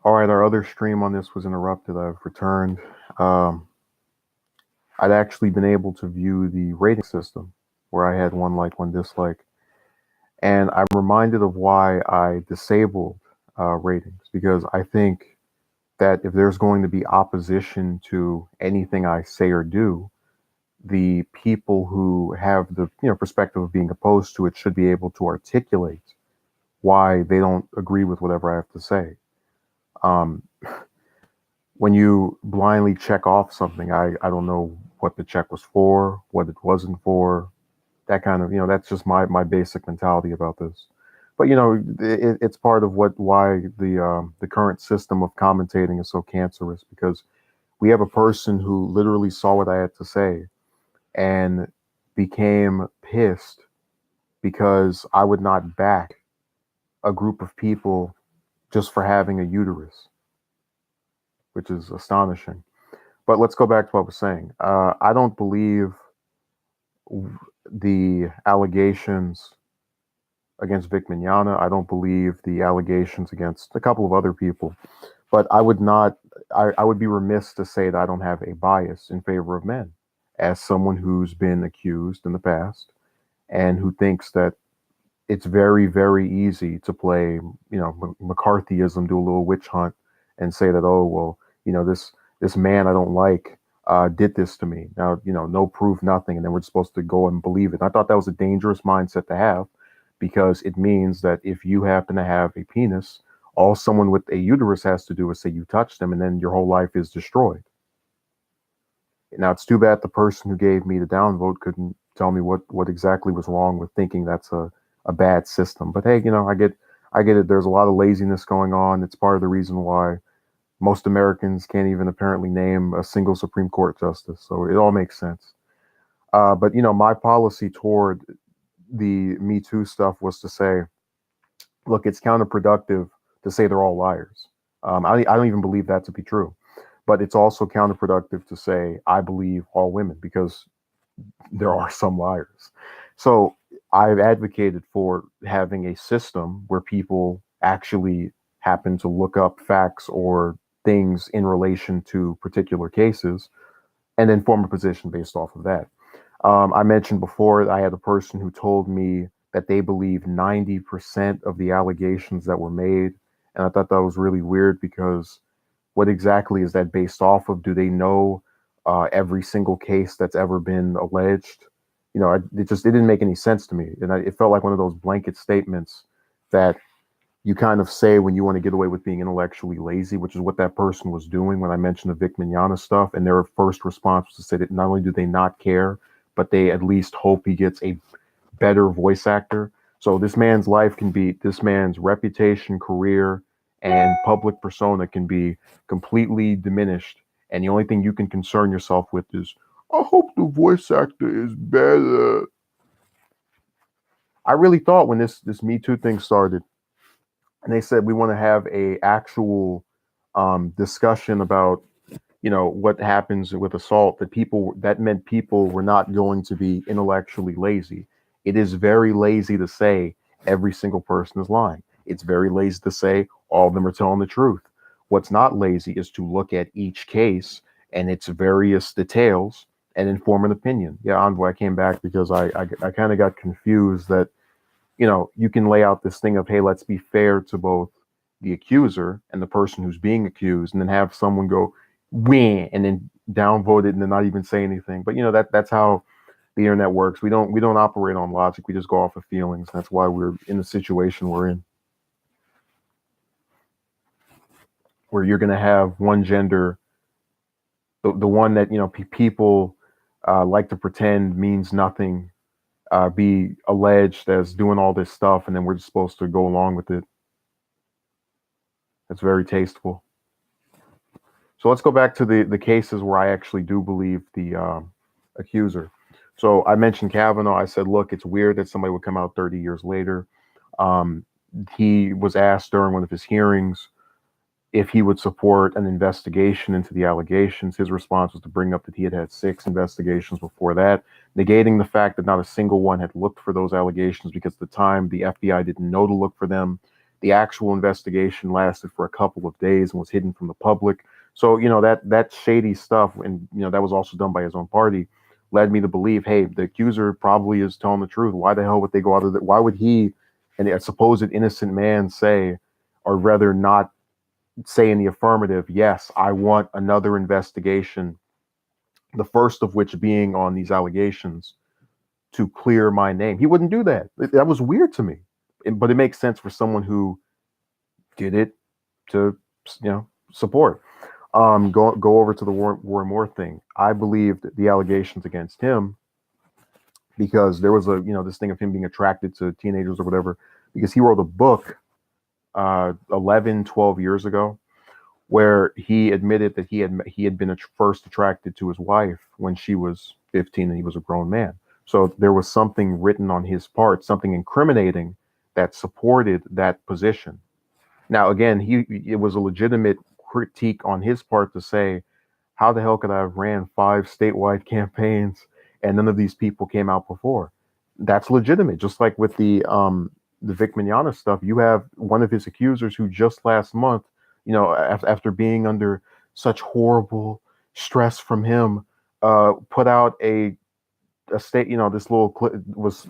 All right, our other stream on this was interrupted. I've returned. Um, I'd actually been able to view the rating system where I had one like, one dislike. And I'm reminded of why I disabled ratings because I think that if there's going to be opposition to anything I say or do, the people who have the perspective of being opposed to it should be able to articulate why they don't agree with whatever I have to say. Um, when you blindly check off something, I don't know what the check was for, what it wasn't for, that kind of, that's just my basic mentality about this. But it's part of why the current system of commentating is so cancerous because we have a person who literally saw what I had to say and became pissed because I would not back a group of people just for having a uterus, which is astonishing. But let's go back to what I was saying. I don't believe the allegations against Vic Mignogna. I don't believe the allegations against a couple of other people. But I would not, I would be remiss to say that I don't have a bias in favor of men as someone who's been accused in the past and who thinks that it's very, very easy to play, McCarthyism, do a little witch hunt and say that, oh, well, this man I don't like did this to me. Now, no proof, nothing. And then we're supposed to go and believe it. And I thought that was a dangerous mindset to have because it means that if you happen to have a penis, all someone with a uterus has to do is say you touched them and then your whole life is destroyed. Now, it's too bad the person who gave me the downvote couldn't tell me what exactly was wrong with thinking that's a bad system. But hey, I get it. There's a lot of laziness going on. It's part of the reason why most Americans can't even apparently name a single Supreme Court justice. So it all makes sense. But my policy toward the Me Too stuff was to say, look, it's counterproductive to say they're all liars. I don't even believe that to be true. But it's also counterproductive to say I believe all women because there are some liars. So I've advocated for having a system where people actually happen to look up facts or things in relation to particular cases and then form a position based off of that. I mentioned before I had a person who told me that they believe 90% of the allegations that were made. And I thought that was really weird because what exactly is that based off of? Do they know every single case that's ever been alleged? It didn't make any sense to me. And it felt like one of those blanket statements that you kind of say when you want to get away with being intellectually lazy, which is what that person was doing when I mentioned the Vic Mignogna stuff. And their first response was to say that not only do they not care, but they at least hope he gets a better voice actor. So this man's life can be, this man's reputation, career, and public persona can be completely diminished. And the only thing you can concern yourself with is, I hope the voice actor is better. I really thought when this Me Too thing started, and they said we want to have a actual discussion about what happens with assault, that meant people were not going to be intellectually lazy. It is very lazy to say every single person is lying. It's very lazy to say all of them are telling the truth. What's not lazy is to look at each case and its various details and then form an opinion. Yeah, Envoy, I came back because I kind of got confused that you can lay out this thing of, hey, let's be fair to both the accuser and the person who's being accused, and then have someone go, win, and then downvote it and then not even say anything. But that's how the internet works. We don't operate on logic. We just go off of feelings. That's why we're in the situation we're in, where you're going to have one gender, the one that people like to pretend means nothing, be alleged as doing all this stuff, and then we're just supposed to go along with it. That's very tasteful. So let's go back to the cases where I actually do believe the accuser. So I mentioned Kavanaugh. I said, look, it's weird that somebody would come out 30 years later. Um, he was asked during one of his hearings if he would support an investigation into the allegations. His response was to bring up that he had had 6 investigations before that, negating the fact that not a single one had looked for those allegations because at the time the FBI didn't know to look for them The actual investigation lasted for a couple of days and was hidden from the public. So, that shady stuff, and that was also done by his own party, led me to believe, hey, the accuser probably is telling the truth. Why the hell would they go out of it? Why would he, and a supposed innocent man, say, or rather not say in the affirmative, yes, I want another investigation, the first of which being on these allegations, to clear my name? He wouldn't do that. That was weird to me. But it makes sense for someone who did it to, support. Go over to the War and More thing. I believed the allegations against him because there was this thing of him being attracted to teenagers or whatever, because he wrote a book 11, 12 years ago where he admitted that he had been first attracted to his wife when she was 15 and he was a grown man. So there was something written on his part, something incriminating, that supported that position. Now, again, it was a legitimate critique on his part to say, how the hell could I have ran 5 statewide campaigns and none of these people came out before? That's legitimate. Just like with the Vic Mignogna stuff, you have one of his accusers who just last month, after being under such horrible stress from him, put out a state, this little clip was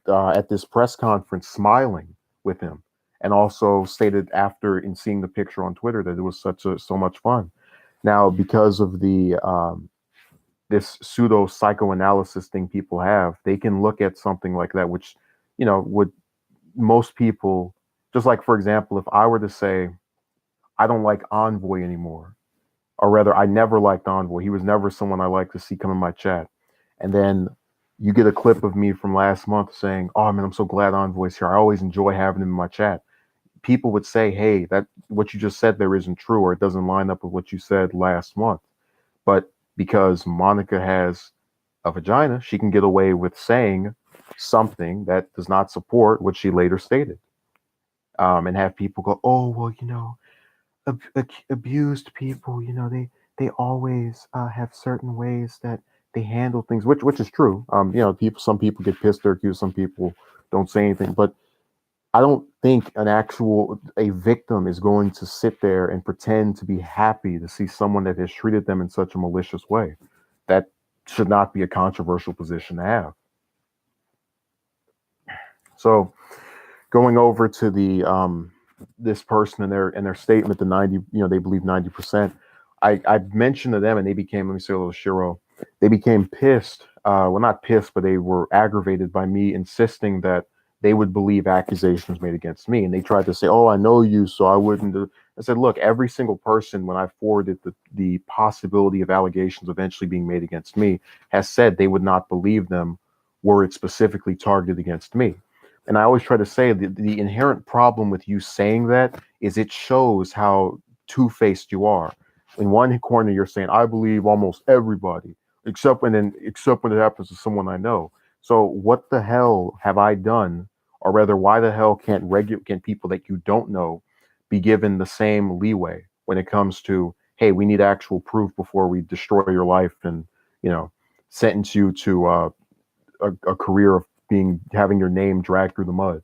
at this press conference smiling with him, and also stated after in seeing the picture on Twitter that it was so much fun. Now, because of the this pseudo psychoanalysis thing people have, they can look at something like that, which would most people, just like, for example, if I were to say I don't like Envoy anymore, or rather, I never liked Envoy. He was never someone I liked to see come in my chat. And then you get a clip of me from last month saying, "Oh man, I'm so glad Envoy's here. I always enjoy having him in my chat." People would say, "Hey, that what you just said there isn't true, or it doesn't line up with what you said last month." But because Monica has a vagina, she can get away with saying something that does not support what she later stated, and have people go, "Oh, well, abused people, they always have certain ways that they handle things," which is true. Some people get pissed or accused, some people don't say anything, but I don't think a victim is going to sit there and pretend to be happy to see someone that has treated them in such a malicious way. That should not be a controversial position to have. So, going over to the this person and their statement, the 90, they believe 90%. I mentioned to them, and they became, let me say a little shiro, they became pissed. Well, not pissed, but they were aggravated by me insisting that they would believe accusations made against me. And they tried to say, "Oh, I know you, so I wouldn't do." I said, "Look, every single person, when I forwarded the possibility of allegations eventually being made against me, has said they would not believe them were it specifically targeted against me." And I always try to say the inherent problem with you saying that is it shows how two-faced you are. In one corner, you're saying, "I believe almost everybody," except when it happens to someone I know. So what the hell have I done? Or rather, why the hell can people that you don't know be given the same leeway when it comes to, hey, we need actual proof before we destroy your life and, you know, sentence you to a career of having your name dragged through the mud?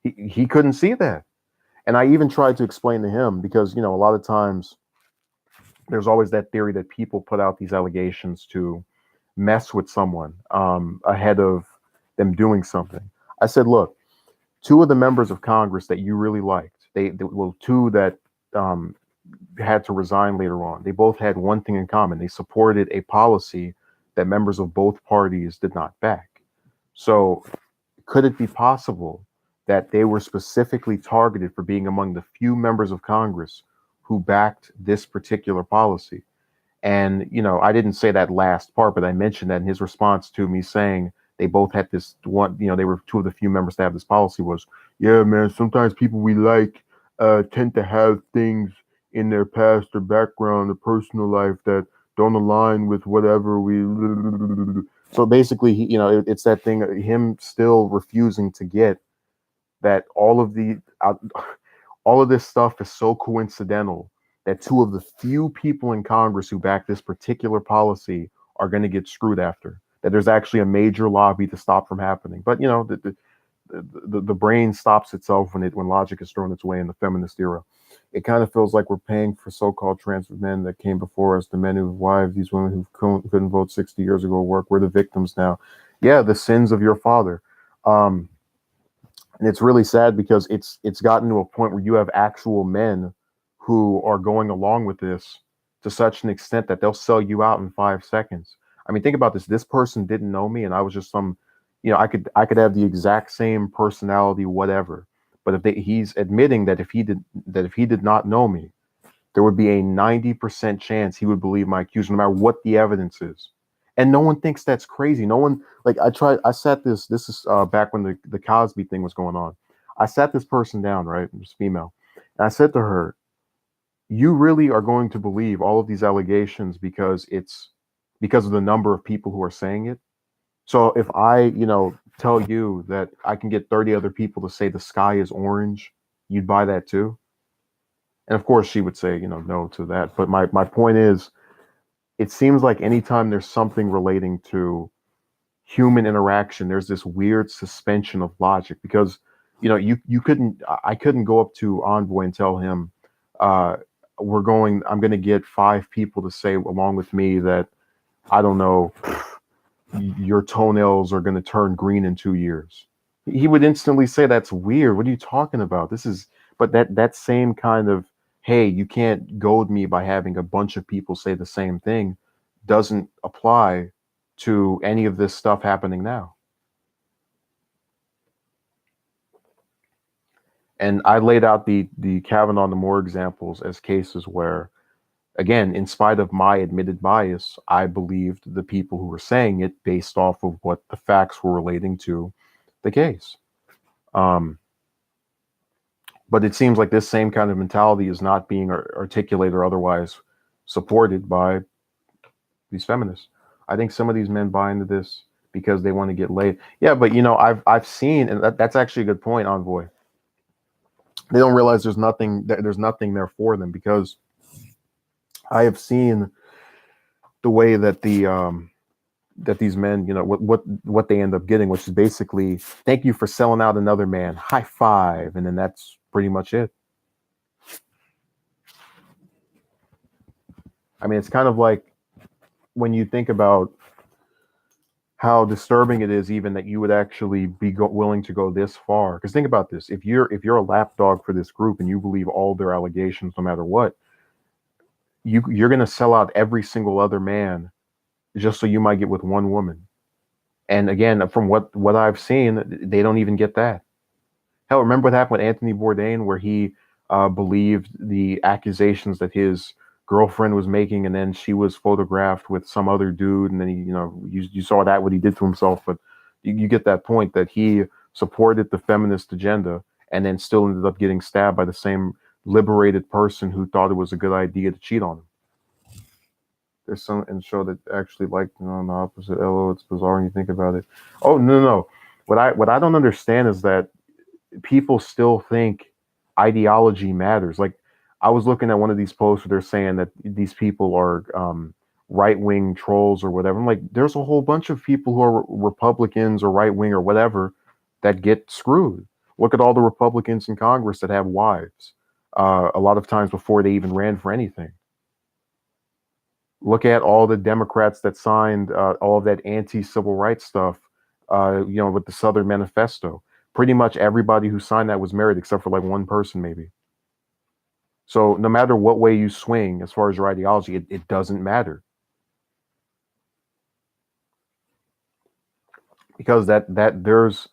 He couldn't see that. And I even tried to explain to him, because, a lot of times there's always that theory that people put out these allegations to mess with someone ahead of them doing something. I said, look, two of the members of Congress that you really liked, well, two that had to resign later on, they both had one thing in common. They supported a policy that members of both parties did not back. So could it be possible that they were specifically targeted for being among the few members of Congress who backed this particular policy? And, I didn't say that last part, but I mentioned that in his response to me saying they both had this one, they were two of the few members to have this policy, was, "Yeah, man, sometimes people we like tend to have things in their past or background or personal life that don't align with whatever we." So basically, it's that thing, him still refusing to get that all of this stuff is so coincidental that two of the few people in Congress who back this particular policy are going to get screwed after. That there's actually a major lobby to stop from happening. But the brain stops itself when logic is thrown its way in the feminist era. It kind of feels like we're paying for so-called trans men that came before us, the men who've wives, these women who couldn't vote 60 years ago work. We're the victims now. Yeah, the sins of your father. Um, and it's really sad because it's gotten to a point where you have actual men who are going along with this to such an extent that they'll sell you out in 5 seconds. I mean, think about this. This person didn't know me, and I was just some, I could have the exact same personality, whatever. But he's admitting that if he did not know me, there would be a 90% chance he would believe my accusation, no matter what the evidence is. And no one thinks that's crazy. No one, like, I sat this is back when the Cosby thing was going on. I sat this person down, right? This female. And I said to her, you really are going to believe all of these allegations because of the number of people who are saying it. So if I, tell you that I can get 30 other people to say the sky is orange, you'd buy that too? And of course, she would say, no to that. But my point is, it seems like anytime there's something relating to human interaction, there's this weird suspension of logic because, you couldn't, I couldn't go up to Envoy and tell him, uh, I'm going to get 5 people to say along with me that, I don't know, your toenails are going to turn green in 2 years. He would instantly say, that's weird. What are you talking about? But that same kind of, hey, you can't goad me by having a bunch of people say the same thing doesn't apply to any of this stuff happening now. And I laid out the Kavanaugh and the Moore examples as cases where, again, in spite of my admitted bias, I believed the people who were saying it based off of what the facts were relating to the case. But it seems like this same kind of mentality is not being articulated or otherwise supported by these feminists. I think some of these men buy into this because they want to get laid. Yeah, but I've seen, and that's actually a good point, Envoy. They don't realize there's nothing there for them because I have seen the way that that these men, what they end up getting, which is basically, thank you for selling out another man, high five, and then that's pretty much it. I mean, it's kind of like when you think about how disturbing it is, even that you would actually be willing to go this far. Because think about this: if you're a lapdog for this group and you believe all their allegations, no matter what, you're going to sell out every single other man just so you might get with one woman. And again, from what I've seen, they don't even get that. Hell, remember what happened with Anthony Bourdain, where he believed the accusations that his girlfriend was making, and then she was photographed with some other dude, and then you saw that what he did to himself. But you get that point that he supported the feminist agenda, and then still ended up getting stabbed by the same liberated person who thought it was a good idea to cheat on him. There's some in the show that actually liked on the opposite. LO, it's bizarre when you think about it. Oh no. What I don't understand is that people still think ideology matters. Like, I was looking at one of these posts where they're saying that these people are right-wing trolls or whatever. I'm like, there's a whole bunch of people who are Republicans or right-wing or whatever that get screwed. Look at all the Republicans in Congress that have wives. A lot of times before they even ran for anything. Look at all the Democrats that signed all of that anti-civil rights stuff, with the Southern Manifesto. Pretty much everybody who signed that was married except for like one person, maybe. So no matter what way you swing as far as your ideology, it doesn't matter. Because that there's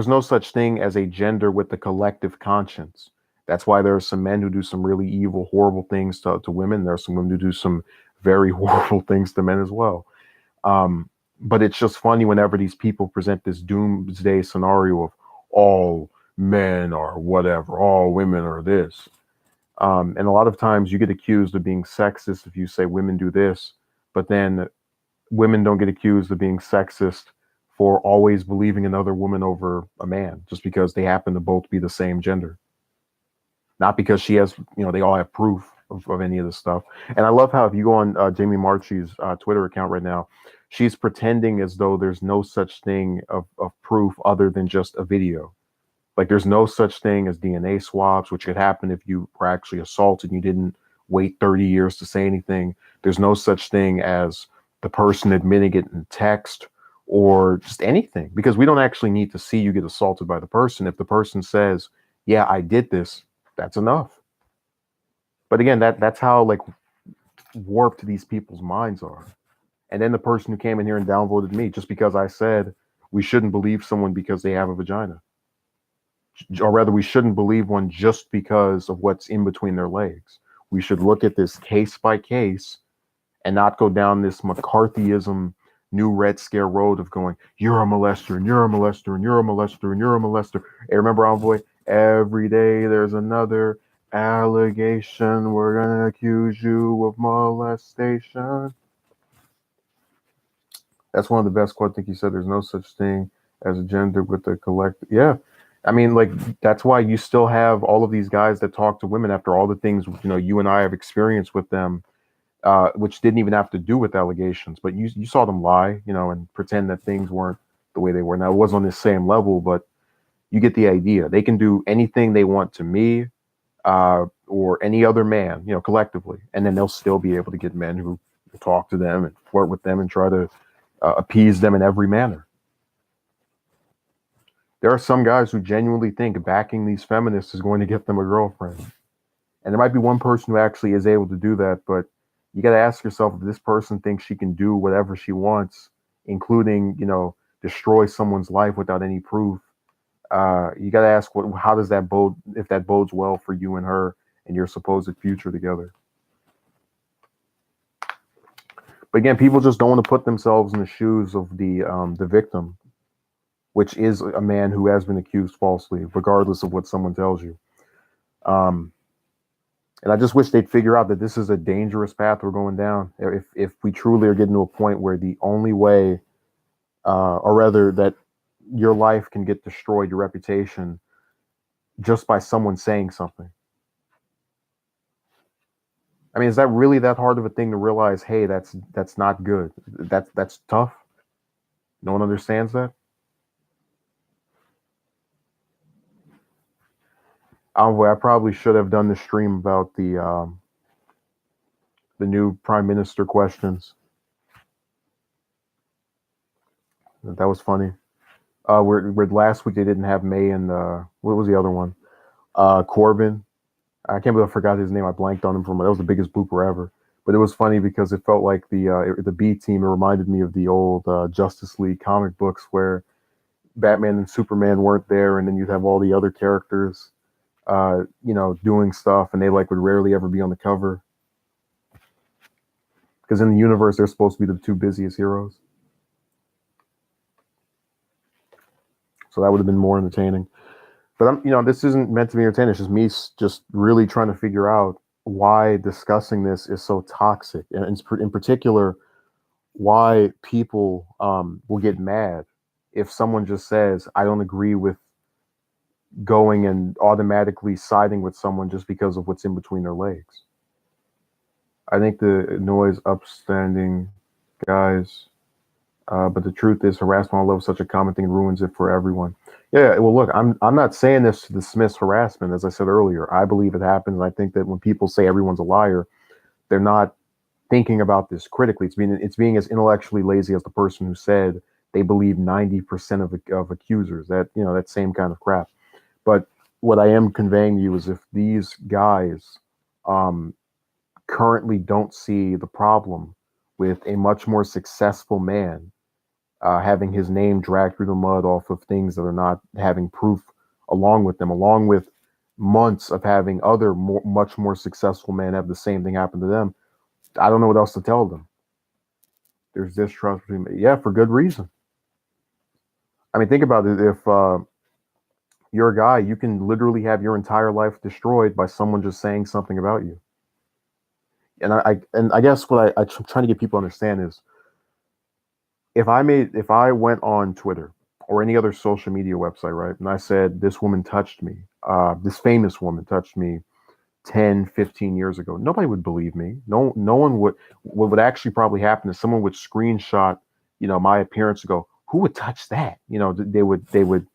no such thing as a gender with the collective conscience. That's why there are some men who do some really evil, horrible things to women. There are some women who do some very horrible things to men as well. But it's just funny whenever these people present this doomsday scenario of all men are whatever, all women are this. And a lot of times you get accused of being sexist if you say women do this, but then women don't get accused of being sexist for always believing another woman over a man just because they happen to both be the same gender. Not because she has, they all have proof of any of this stuff. And I love how if you go on Jamie Marchi's Twitter account right now, she's pretending as though there's no such thing of proof other than just a video. Like there's no such thing as DNA swabs, which could happen if you were actually assaulted and you didn't wait 30 years to say anything. There's no such thing as the person admitting it in text or just anything, because we don't actually need to see you get assaulted by the person. If the person says, "Yeah, I did this," that's enough. But again, that's how like warped these people's minds are. And then the person who came in here and downvoted me just because I said we shouldn't believe someone because they have a vagina, or rather, we shouldn't believe one just because of what's in between their legs. We should look at this case by case and not go down this McCarthyism, new Red Scare road of going, you're a molester, and you're a molester, and you're a molester, and you're a molester. Hey, remember, Envoy? Every day there's another allegation. We're going to accuse you of molestation. That's one of the best quotes. I think he said there's no such thing as a gender with the collective. Yeah. I mean, like, that's why you still have all of these guys that talk to women after all the things, you and I have experienced with them, which didn't even have to do with allegations, but you saw them lie, and pretend that things weren't the way they were. Now, it wasn't on the same level, but you get the idea. They can do anything they want to me, or any other man, collectively, and then they'll still be able to get men who talk to them and flirt with them and try to appease them in every manner. There are some guys who genuinely think backing these feminists is going to get them a girlfriend. And there might be one person who actually is able to do that, but you got to ask yourself if this person thinks she can do whatever she wants, including, destroy someone's life without any proof. You got to ask, how does that bode, if that bodes well for you and her and your supposed future together? But again, people just don't want to put themselves in the shoes of the victim, which is a man who has been accused falsely, regardless of what someone tells you. And I just wish they'd figure out that this is a dangerous path we're going down. If we truly are getting to a point where the only way, or rather that your life can get destroyed, your reputation, just by someone saying something. I mean, is that really that hard of a thing to realize? Hey, that's not good. That's tough. No one understands that. I probably should have done the stream about the new prime minister questions. That was funny. Where last week they didn't have May and what was the other one? Corbyn. I can't believe I forgot his name. I blanked on him that was the biggest blooper ever. But it was funny because it felt like the B team. It reminded me of the old Justice League comic books where Batman and Superman weren't there, and then you'd have all the other characters, doing stuff, and they would rarely ever be on the cover because in the universe they're supposed to be the two busiest heroes. So that would have been more entertaining. But this isn't meant to be entertaining. It's just me just really trying to figure out why discussing this is so toxic, and in particular, why people will get mad if someone just says, "I don't agree with going and automatically siding with someone just because of what's in between their legs." I think the annoys upstanding guys. But the truth is, harassment on level is such a common thing, ruins it for everyone. Yeah, well, look, I'm not saying this to dismiss harassment. As I said earlier, I believe it happens. I think that when people say everyone's a liar, they're not thinking about this critically. It's being as intellectually lazy as the person who said they believe 90% of accusers. That same kind of crap. But what I am conveying to you is if these guys currently don't see the problem with a much more successful man having his name dragged through the mud off of things that are not having proof along with them, along with months of having other much more successful men have the same thing happen to them. I don't know what else to tell them. There's distrust between, yeah, for good reason. I mean, think about it. If you're a guy, you can literally have your entire life destroyed by someone just saying something about you. And I guess what I'm trying to get people to understand is, if I went on Twitter or any other social media website, right, and I said, this woman touched me, this famous woman touched me 10, 15 years ago, nobody would believe me. No one would. What would actually probably happen is someone would screenshot, my appearance and go, who would touch that? They would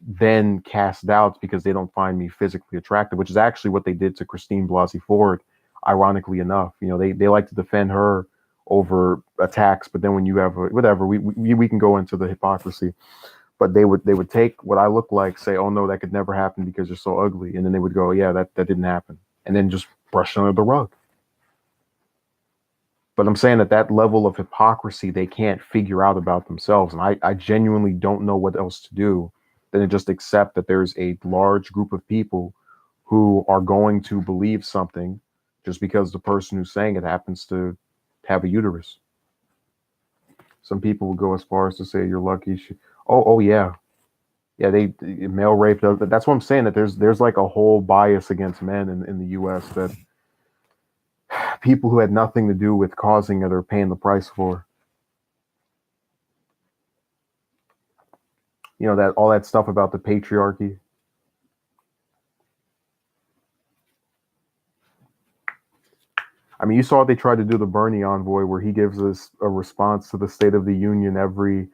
then cast doubts because they don't find me physically attractive, which is actually what they did to Christine Blasey Ford. Ironically enough, they like to defend her over attacks, but then when you have whatever, we can go into the hypocrisy. But they would take what I look like, say, oh no, that could never happen because you're so ugly, and then they would go, yeah, that didn't happen, and then just brush it under the rug. But I'm saying that level of hypocrisy they can't figure out about themselves. And I genuinely don't know what else to do than to just accept that there's a large group of people who are going to believe something just because the person who's saying it happens to have a uterus. Some people will go as far as to say you're lucky. Oh yeah. Yeah, male rape. That's what I'm saying, that there's like a whole bias against men in the US that people who had nothing to do with causing it are paying the price for. That all that stuff about the patriarchy. I mean, you saw what they tried to do the Bernie envoy, where he gives us a response to the State of the Union every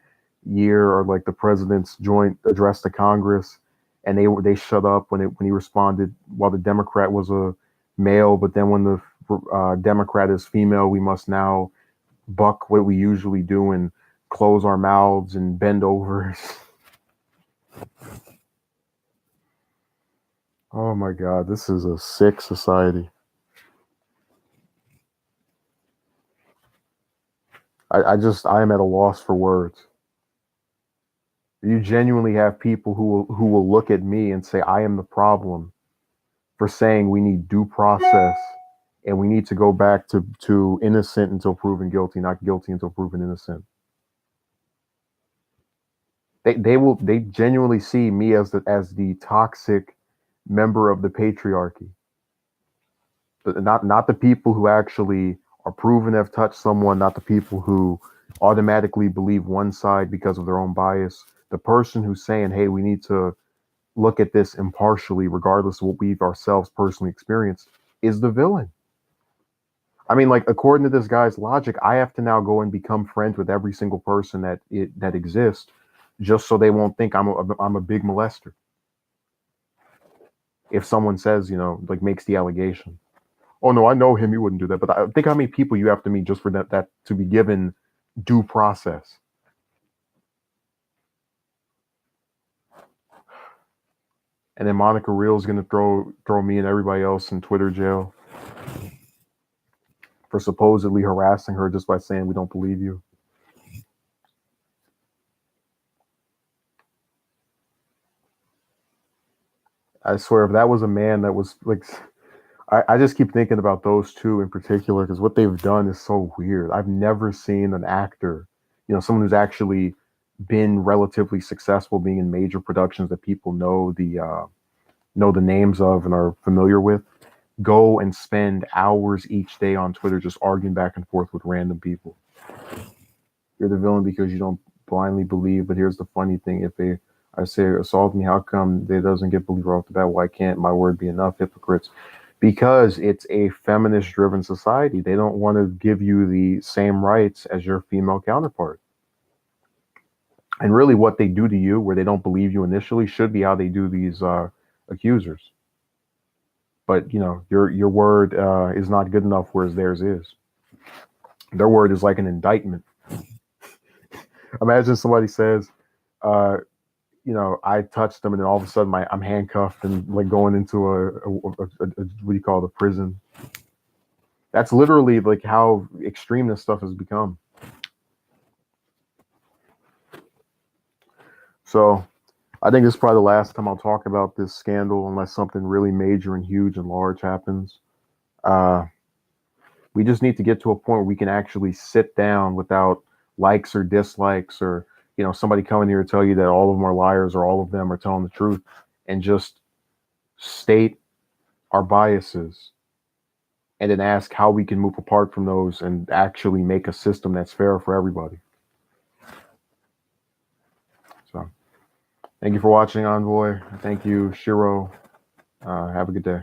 year, or like the president's joint address to Congress, and they shut up when he responded while the Democrat was a male, but then when the Democrat is female, we must now buck what we usually do and close our mouths and bend over. Oh my God, this is a sick society. I am at a loss for words. You genuinely have people who will look at me and say I am the problem for saying we need due process and we need to go back to innocent until proven guilty, not guilty until proven innocent. They genuinely see me as the toxic member of the patriarchy. But not the people who actually are proven to have touched someone, not the people who automatically believe one side because of their own bias. The person who's saying, hey, we need to look at this impartially, regardless of what we've ourselves personally experienced, is the villain. I mean, like, according to this guy's logic, I have to now go and become friends with every single person that exists, just so they won't think I'm a big molester. If someone says, like, makes the allegation, oh no, I know him, he wouldn't do that. But I think how many people you have to meet just for that to be given due process. And then Monica Real is going to throw me and everybody else in Twitter jail for supposedly harassing her just by saying we don't believe you. I swear, if that was a man that was like, I just keep thinking about those two in particular because what they've done is so weird. I've never seen an actor, someone who's actually been relatively successful, being in major productions that people know the names of and are familiar with, go and spend hours each day on Twitter just arguing back and forth with random people. You're the villain because you don't blindly believe. But here's the funny thing: if I say assault me, how come they doesn't get believer off the bat? Why can't my word be enough? Hypocrites. Because it's a feminist-driven society. They don't want to give you the same rights as your female counterpart. And really, what they do to you, where they don't believe you initially, should be how they do these accusers. But your word is not good enough, whereas theirs is. Their word is like an indictment. Imagine somebody says, I touched them, and then all of a sudden I'm handcuffed and like going into a what do you call it, a prison. That's literally like how extreme this stuff has become. So I think this is probably the last time I'll talk about this scandal, unless something really major and huge and large happens. We just need to get to a point where we can actually sit down without likes or dislikes, or somebody coming here to tell you that all of them are liars or all of them are telling the truth, and just state our biases and then ask how we can move apart from those and actually make a system that's fair for everybody. So thank you for watching, Envoy. Thank you, Shiro. Have a good day.